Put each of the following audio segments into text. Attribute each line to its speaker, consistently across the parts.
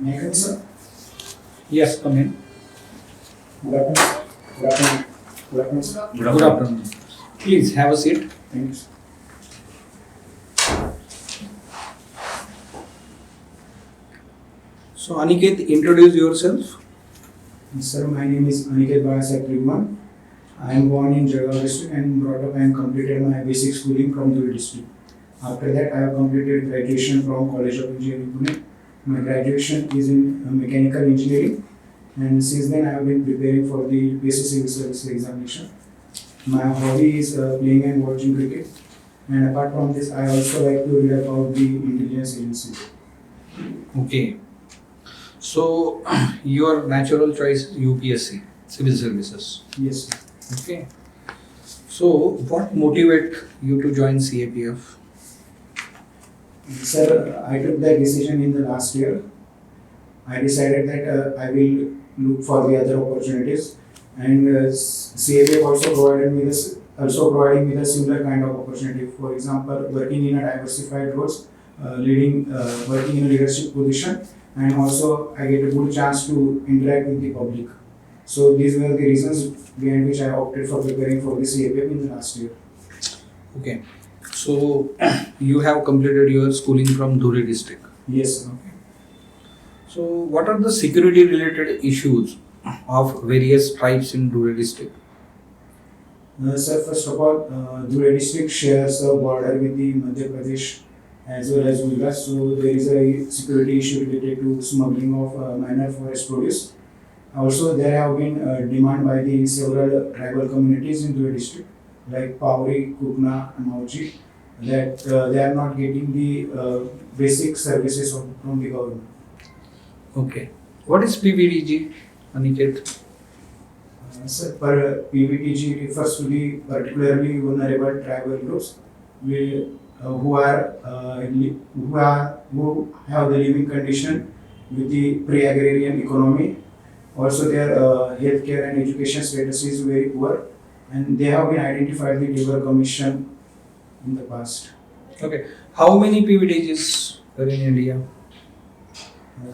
Speaker 1: May I come, sir?
Speaker 2: Yes, come in.
Speaker 1: Good afternoon. Good afternoon. Good afternoon, sir.
Speaker 2: Good afternoon. Please have a seat.
Speaker 1: Thank you, sir.
Speaker 2: So, Aniket, introduce yourself.
Speaker 1: Sir, my name is Aniket Tribhuvan. I am born in Jalgaon district and brought up and completed my basic schooling from Dhule district. After that, I have completed graduation from College of Engineering, Pune. My graduation is in mechanical engineering, and since then I have been preparing for the UPSC Civil Service examination. My hobby is playing and watching cricket, and apart from this, I also like to read about the intelligence agencies.
Speaker 2: Okay. So, your natural choice is UPSC, Civil Services.
Speaker 1: Yes, sir.
Speaker 2: Okay. So, what motivated you to join CAPF?
Speaker 1: Sir, I took that decision in the last year. I decided that I will look for the other opportunities, and CAPF also providing me the similar kind of opportunity. For example, working in a diversified roles, working in a leadership position, and also I get a good chance to interact with the public. So these were the reasons behind which I opted for preparing for the CAPF in the last year.
Speaker 2: Okay. So, you have completed your schooling from Dhule district.
Speaker 1: Yes, sir.
Speaker 2: Okay. So, what are the security related issues of various tribes in Dhule district?
Speaker 1: Sir, first of all, Dhule district shares a border with the Madhya Pradesh as well as Gujarat. So there is a security issue related to smuggling of minor forest produce. Also, there have been demand by the several tribal communities in Dhule district, like Pauri, Kukna, and Mauchi, that they are not getting the basic services from the government.
Speaker 2: Okay. What is PVDG, Aniket?
Speaker 1: Sir, PVTG refers to the particularly vulnerable tribal groups who have the living condition with the pre-agrarian economy. Also, their healthcare and education status is very poor, and they have been identified the Labour Commission in the past.
Speaker 2: Okay. How many PVDGs are in India?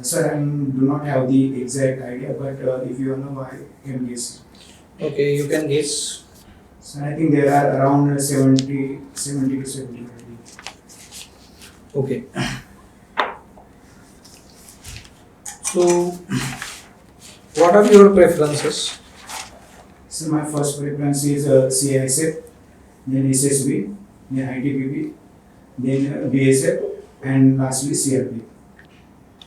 Speaker 1: Sir, I do not have the exact idea, but if you know, I can guess.
Speaker 2: Okay, you can guess.
Speaker 1: So I think there are around 70 to 75.
Speaker 2: Okay. So, what are your preferences?
Speaker 1: So my first preference is CISF, then SSB, then ITBP, then BSF, and lastly CRP.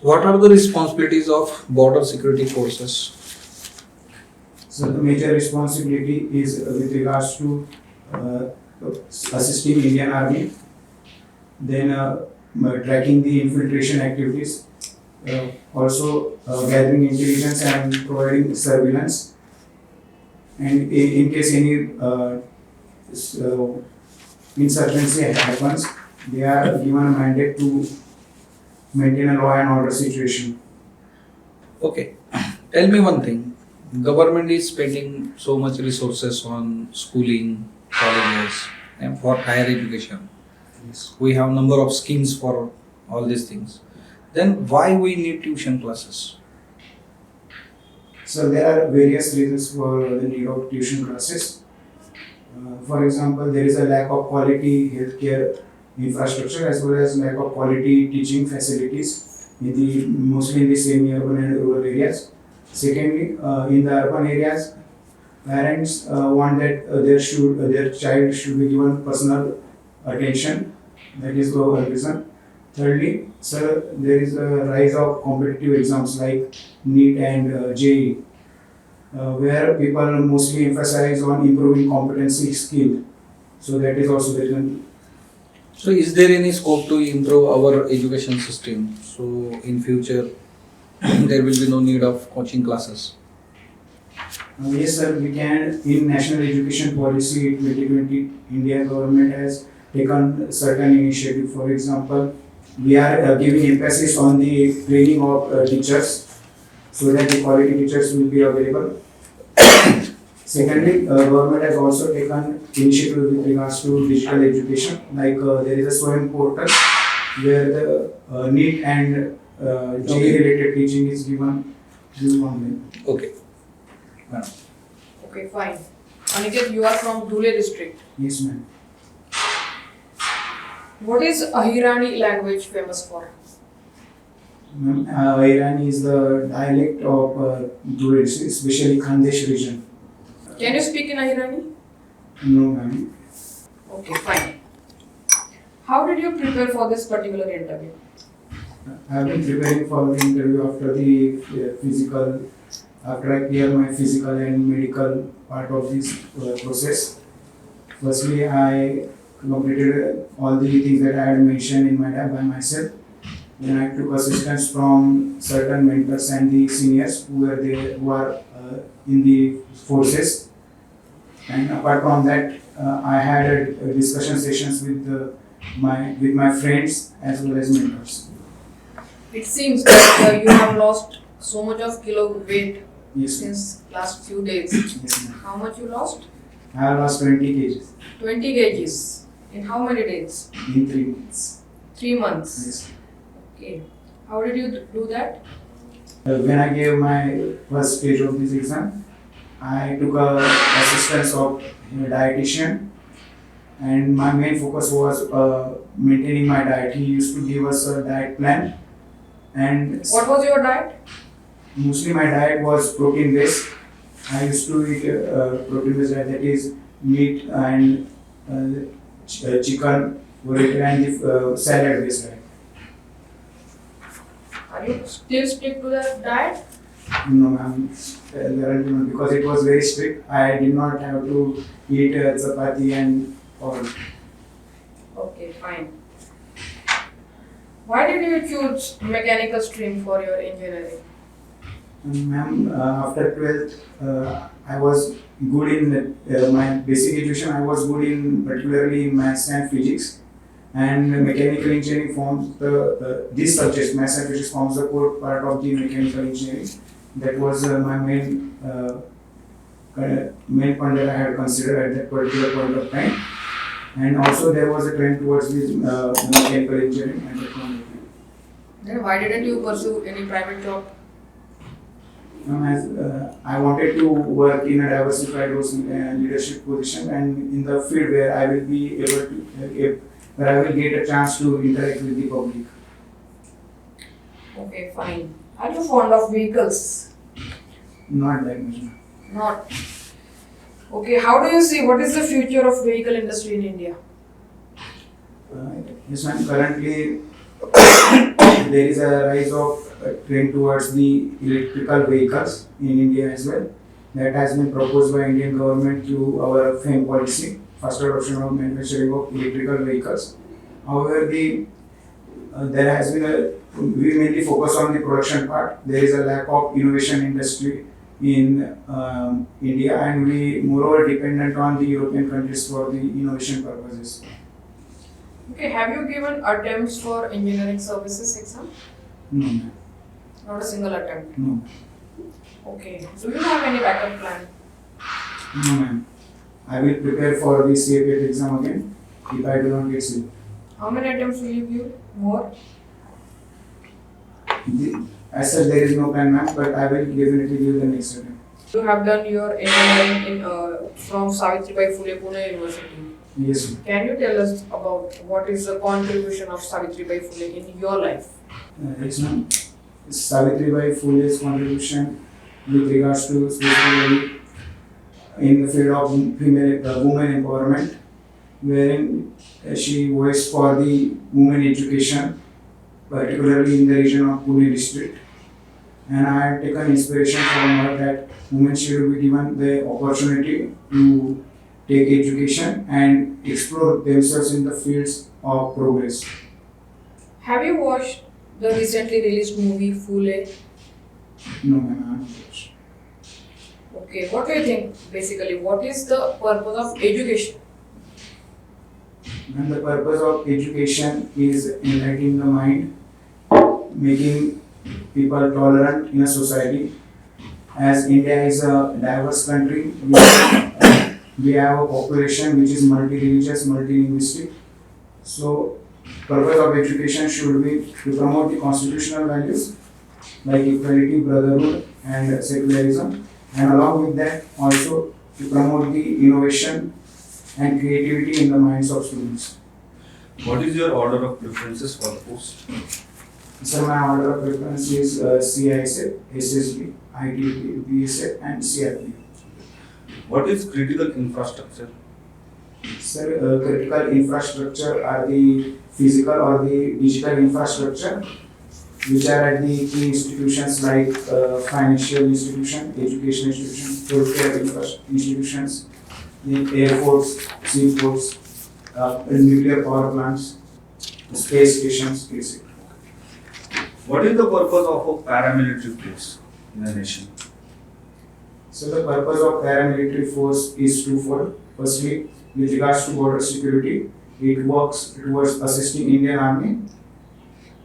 Speaker 2: What are the responsibilities of border security forces?
Speaker 1: So the major responsibility is with regards to assisting Indian Army, then tracking the infiltration activities, also gathering intelligence and providing surveillance. And in case any insurgency happens, they are given a mandate to maintain a law and order situation.
Speaker 2: Okay. Tell me one thing. Government is spending so much resources on schooling, colleges, and for higher education.
Speaker 1: Yes.
Speaker 2: We have number of schemes for all these things. Then why we need tuition classes?
Speaker 1: So there are various reasons for the need of tuition classes. For example, there is a lack of quality healthcare infrastructure as well as lack of quality teaching facilities mostly in the semi-urban and rural areas. Secondly, in the urban areas, parents want that their child should be given personal attention. That is the reason. Thirdly, sir, there is a rise of competitive exams like NEET and JEE, where people mostly emphasize on improving competency skill. So that is also the reason.
Speaker 2: So is there any scope to improve our education system? So in future there will be no need of coaching classes.
Speaker 1: Yes, sir, we can. In National Education Policy 2020, India government has taken certain initiative. For example, we are giving emphasis on the training of teachers so that the quality teachers will be available. Secondly, government has also taken initiative with regards to digital education. Like there is a Swami portal where the NEET and JEE related teaching is given through online.
Speaker 2: Okay.
Speaker 3: Okay, fine. Aniket, you are from Dhule district.
Speaker 1: Yes, ma'am.
Speaker 3: What is Ahirani language famous for?
Speaker 1: Ma'am, Irani is the dialect of Dhule, especially Khandesh region.
Speaker 3: Can you speak in Ahirani?
Speaker 1: No, ma'am.
Speaker 3: Okay, fine. How did you prepare for this particular interview?
Speaker 1: I have been preparing for the interview after the physical, after I clear my physical and medical part of this process. Firstly, I completed all the things that I had mentioned in my tab by myself. Then I took assistance from certain mentors and the seniors who were there, who are in the forces. And apart from that, I had discussion sessions with my friends as well as mentors.
Speaker 3: It seems that you have lost so much of kilo weight
Speaker 1: Yes, ma'am.
Speaker 3: since last few days.
Speaker 1: Yes, ma'am.
Speaker 3: How much you lost?
Speaker 1: I have lost 20 kgs
Speaker 3: 20 kgs. In how many days?
Speaker 1: in 3 months.
Speaker 3: 3 months.
Speaker 1: Yes.
Speaker 3: Okay. How did you do that?
Speaker 1: When I gave my first stage of this exam, I took assistance of a dietitian, and my main focus was maintaining my diet. He used to give us a diet plan, and
Speaker 3: What was your diet?
Speaker 1: mostly my diet was protein based. I used to eat protein based diet, that is meat and chicken, potato, and the salad based diet.
Speaker 3: Are you still stick to that diet?
Speaker 1: No, ma'am. Because it was very strict. I did not have to eat chapati and all.
Speaker 3: Okay, fine. Why did you choose mechanical stream for your engineering?
Speaker 1: Ma'am, after 12th, I was good in my basic education. I was good in particularly in maths and physics. And mechanical engineering forms these subjects, maths and physics forms the core part of the mechanical engineering. That was my main point that I had considered at that particular point of time. And also there was a trend towards this mechanical engineering at that point of time.
Speaker 3: Then why didn't you pursue any private job?
Speaker 1: As I wanted to work in a diversified roles leadership position and in the field where I will be able to, where I will get a chance to interact with the public.
Speaker 3: Okay, fine. Are you fond of vehicles?
Speaker 1: Not that much.
Speaker 3: Not. Okay, how do you see what is the future of vehicle industry in India?
Speaker 1: Yes, ma'am. Currently, there is a rise of trend towards the electrical vehicles in India as well. That has been proposed by Indian government through our FAME policy, first adoption of manufacturing of electrical vehicles. However, there has been we mainly focus on the production part. There is a lack of innovation industry in India, and we moreover dependent on the European countries for the innovation purposes.
Speaker 3: Okay, have you given attempts for engineering services exam?
Speaker 1: No, ma'am.
Speaker 3: Not a single attempt.
Speaker 1: No,
Speaker 3: Okay. Do you have any backup plan?
Speaker 1: no, ma'am. I will prepare for the CAPF exam again if I do not get selected.
Speaker 3: How many attempts will you give? More?
Speaker 1: As such, there is no plan, ma'am, but I will definitely give the next attempt.
Speaker 3: You have done your engineering in from Savitribai Phule Pune University.
Speaker 1: Yes, ma'am.
Speaker 3: Can you tell us about what is the contribution of Savitribai Phule in your life?
Speaker 1: Yes, ma'am. Savitribai Phule's contribution with regards to specifically in the field of women empowerment, wherein she voiced for the women education, particularly in the region of Pune district. And I have taken inspiration from her that women should be given the opportunity to take education and explore themselves in the fields of progress.
Speaker 3: Have you watched the recently released movie Phule?
Speaker 1: No, ma'am, I haven't watched.
Speaker 3: Okay, what do you think basically? What is the purpose of education?
Speaker 1: And the purpose of education is enlightening the mind, making people tolerant in a society. As India is a diverse country, we have a population which is multi-religious, multi-linguistic. So Purpose of education should be to promote the constitutional values like equality, brotherhood, and secularism, and along with that also to promote the innovation and creativity in the minds of students.
Speaker 4: What is your order of preferences for the post?
Speaker 1: So my order of preference is CISF, SSB, ITT, BSF, and CRP.
Speaker 4: What is critical infrastructure?
Speaker 1: Sir, critical infrastructure are the physical or the digital infrastructure which are at the key institutions like financial institution, education institution, healthcare institutions, the airports, seaports, nuclear power plants, space stations, etc.
Speaker 4: What is the purpose of a paramilitary force in a nation?
Speaker 1: So the purpose of paramilitary force is twofold. Firstly, with regards to border security, it works towards assisting Indian Army.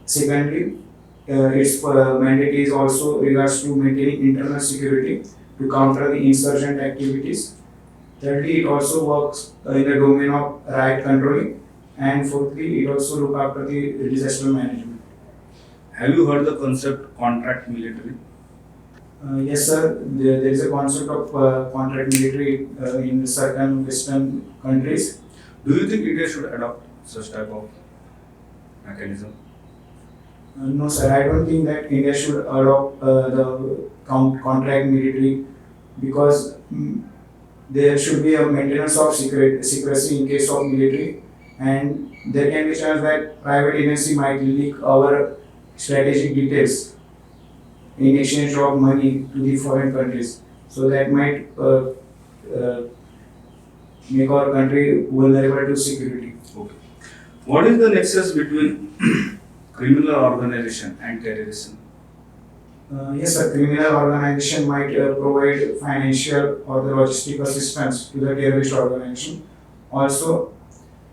Speaker 1: Secondly, its mandate is also regards to maintaining internal security to counter the insurgent activities. Thirdly, it also works in the domain of riot controlling. And fourthly, it also look after the disaster management.
Speaker 4: Have you heard the concept contract military?
Speaker 1: Yes, sir. There is a concept of contract military in certain Western countries.
Speaker 4: Do you think India should adopt such type of mechanism?
Speaker 1: No, sir. I don't think that India should adopt the contract military because there should be a maintenance of secrecy in case of military, and there can be chance that private agency might leak our strategic details in exchange of money to the foreign countries. So that might make our country vulnerable to security.
Speaker 4: Okay. What is the nexus between criminal organization and terrorism?
Speaker 1: Yes, sir. Criminal organization might provide financial or the logistic assistance to the terrorist organization. Also,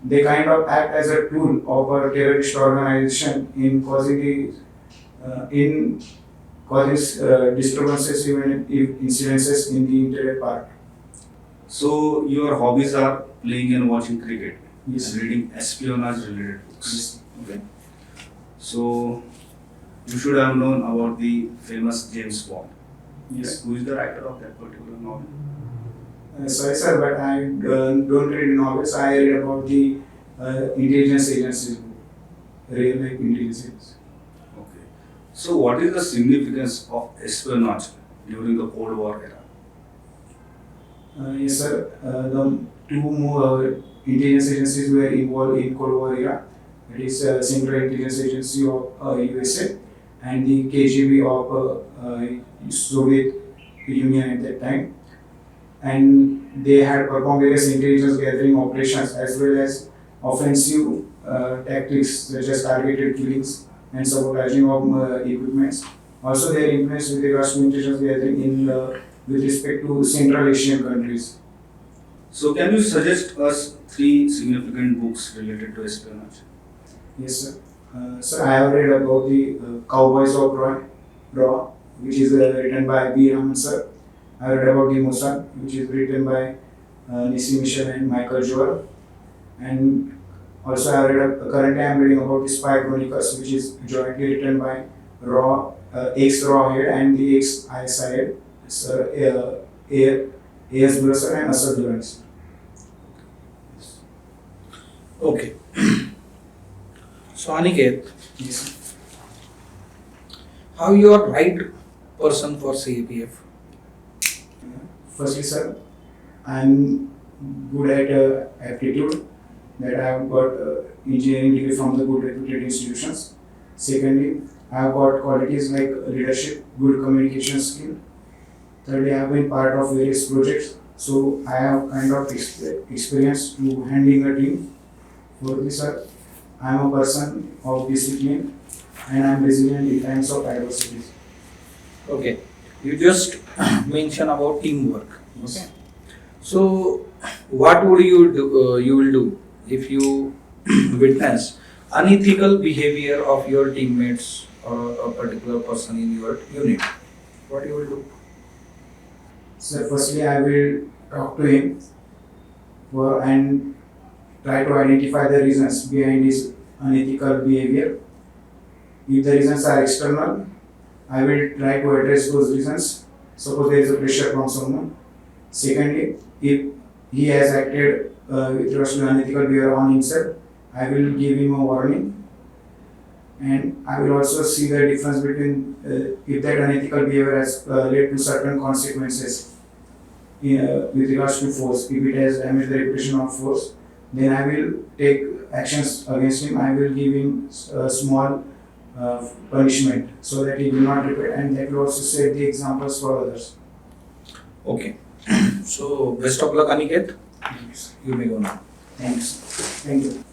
Speaker 1: they kind of act as a tool of a terrorist organization in causing disturbances, even if incidences in the interior part.
Speaker 4: So your hobbies are playing and watching cricket,
Speaker 1: Yes.
Speaker 4: and reading espionage related books.
Speaker 1: Yes.
Speaker 4: Okay. So you should have known about the famous James Bond.
Speaker 1: Yes.
Speaker 4: Who is the writer of that particular novel?
Speaker 1: Sorry, sir, but I don't read novels. I read about the intelligence agencies, real life intelligence agencies.
Speaker 4: Okay. So what is the significance of espionage during the Cold War era?
Speaker 1: Yes, sir. The two more intelligence agencies were involved in Cold War era. It is Central Intelligence Agency of USA and the KGB of Soviet Union at that time. And they had performed various intelligence gathering operations as well as offensive tactics such as targeted killings and sabotaging of equipments. Also, their influence with regards to intelligence gathering with respect to Central Asian countries.
Speaker 4: So can you suggest us 3 significant books related to espionage?
Speaker 1: Yes, sir. Sir, I have read about the Cowboys of Raw, which is written by B. Raman sir. I read about the Mossad, which is written by Nissi Michel and Michael Joel. And also I read, currently I am reading about the Spy Chronicles, which is jointly written by ex-Raw head and the ex-ISI head, Sir A.S. Burasar and Asad Durrani.
Speaker 2: Okay. So Aniket,
Speaker 1: Yes.
Speaker 2: how you are right person for CAPF?
Speaker 1: Firstly, sir, I am good at aptitude, that I have got engineering degree from the good reputed institutions. Secondly, I have got qualities like leadership, good communication skill. Thirdly, I have been part of various projects, so I have kind of experience to handling a team. Fourthly, sir, I am a person of discipline and I am resilient in times of adversities.
Speaker 2: Okay. You just mentioned about teamwork.
Speaker 1: Yes.
Speaker 2: Okay. So, what would you do? You will do if you witness unethical behavior of your teammates or a particular person in your unit. What you will do?
Speaker 1: So firstly, I will talk to him and try to identify the reasons behind his unethical behavior. If the reasons are external, I will try to address those reasons. Suppose there is a pressure from someone. Secondly, if he has acted with regards to unethical behavior on himself, I will give him a warning. And I will also see the difference between if that unethical behavior has led to certain consequences with regards to force. If it has damaged the reputation of force, then I will take actions against him. I will give him a small punishment so that he will not repeat, and that will also set the examples for others.
Speaker 2: Okay. So best of luck, Aniket. You may go now.
Speaker 1: Thanks. Thank you.